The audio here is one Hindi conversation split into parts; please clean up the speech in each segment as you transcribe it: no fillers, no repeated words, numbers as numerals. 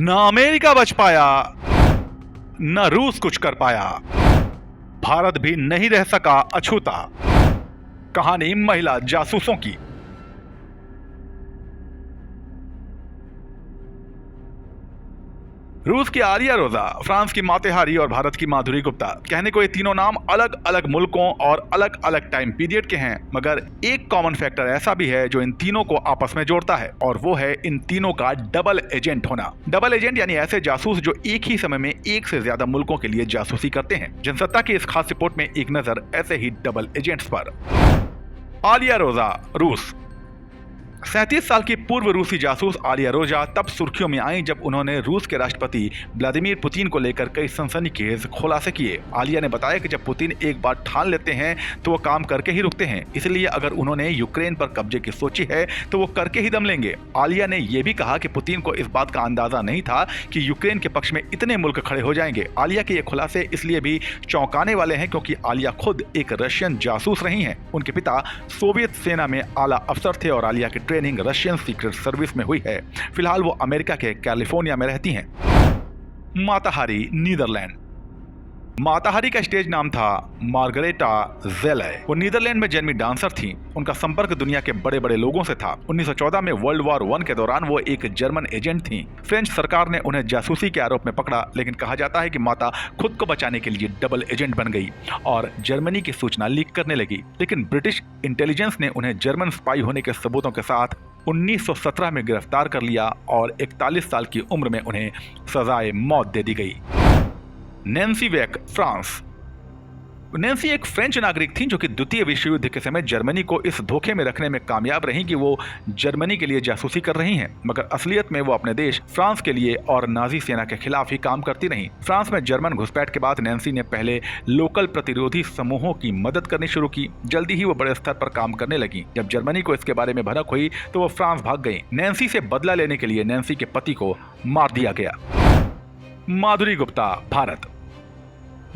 न अमेरिका बच पाया, न रूस कुछ कर पाया, भारत भी नहीं रह सका अछूता। कहानी महिला जासूसों की। रूस की आलिया रोजा, फ्रांस की मातेहारी और भारत की माधुरी गुप्ता। कहने को ये तीनों नाम अलग अलग मुल्कों और अलग अलग टाइम पीरियड के हैं, मगर एक कॉमन फैक्टर ऐसा भी है जो इन तीनों को आपस में जोड़ता है, और वो है इन तीनों का डबल एजेंट होना। डबल एजेंट यानी ऐसे जासूस जो एक ही समय में एक से ज्यादा मुल्कों के लिए जासूसी करते हैं। जनसत्ता की इस खास रिपोर्ट में एक नजर ऐसे ही डबल एजेंट्स पर। आलिया रोजा, रूस। 37 साल की पूर्व रूसी जासूस आलिया रोजा तब सुर्खियों में आई जब उन्होंने रूस के राष्ट्रपति व्लादिमीर पुतिन को लेकर कई सनसनीखेज खुलासे किए। आलिया ने बताया कि जब पुतिन एक बार ठान लेते हैं तो वो काम करके ही रुकते हैं, इसलिए अगर उन्होंने यूक्रेन पर कब्जे की सोची है तो वो करके ही दम लेंगे। आलिया ने यह भी कहा कि पुतिन को इस बात का अंदाजा नहीं था कि यूक्रेन के पक्ष में इतने मुल्क खड़े हो जाएंगे। आलिया के ये खुलासे इसलिए भी चौंकाने वाले हैं क्योंकि आलिया खुद एक रशियन जासूस रही हैं। उनके पिता सोवियत सेना में आला अफसर थे और आलिया की ट्रेनिंग रशियन सीक्रेट सर्विस में हुई है। फिलहाल वो अमेरिका के कैलिफोर्निया में रहती हैं। माताहारी, नीदरलैंड। माताहारी का स्टेज नाम था मार्गरेटा ज़ेले। वो नीदरलैंड में जन्मी डांसर थीं। उनका संपर्क दुनिया के बड़े बड़े लोगों से था। 1914 में वर्ल्ड वॉर 1 के दौरान वो एक जर्मन एजेंट थीं। फ्रेंच सरकार ने उन्हें जासूसी के आरोप में पकड़ा, लेकिन कहा जाता है कि माता खुद को बचाने के लिए डबल एजेंट बन गई और जर्मनी की सूचना लीक करने लगी। लेकिन ब्रिटिश इंटेलिजेंस ने उन्हें जर्मन स्पाई होने के सबूतों के साथ 1917 में गिरफ्तार कर लिया और 41 साल की उम्र में उन्हें सजाए मौत दे दी गई। नैन्सी वेक, फ्रांस। नैन्सी एक फ्रेंच नागरिक थी जो कि द्वितीय विश्व युद्ध के समय जर्मनी को इस धोखे में रखने में कामयाब रही कि वो जर्मनी के लिए जासूसी कर रही हैं, मगर असलियत में वो अपने देश फ्रांस के लिए और नाजी सेना के खिलाफ ही काम करती रहीं। फ्रांस में जर्मन घुसपैठ के बाद नैन्सी ने पहले लोकल प्रतिरोधी समूहों की मदद करनी शुरू की। जल्दी ही वो बड़े स्तर पर काम करने लगी। जब जर्मनी को इसके बारे में भनक हुई तो वो फ्रांस भाग गई। नैन्सी से बदला लेने के लिए नैन्सी के पति को मार दिया गया। माधुरी गुप्ता, भारत।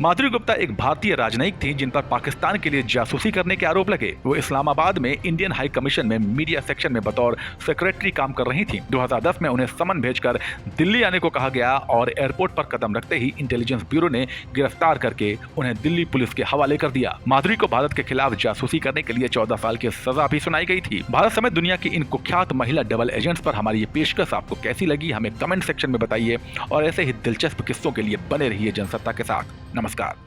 माधुरी गुप्ता एक भारतीय राजनयिक थी जिन पर पाकिस्तान के लिए जासूसी करने के आरोप लगे। वो इस्लामाबाद में इंडियन हाई कमीशन में मीडिया सेक्शन में बतौर सेक्रेटरी काम कर रही थी। 2010 में उन्हें समन भेजकर दिल्ली आने को कहा गया और एयरपोर्ट पर कदम रखते ही इंटेलिजेंस ब्यूरो ने गिरफ्तार करके उन्हें दिल्ली पुलिस के हवाले कर दिया। माधुरी को भारत के खिलाफ जासूसी करने के लिए 14 साल की सजा भी सुनाई गई थी। भारत समेत दुनिया की इन कुख्यात महिला डबल एजेंट्स पर हमारी ये पेशकश आपको कैसी लगी, हमें कमेंट सेक्शन में बताइए और ऐसे ही दिलचस्प किस्सों के लिए बने रहिए जनसत्ता के साथ। नमस्कार।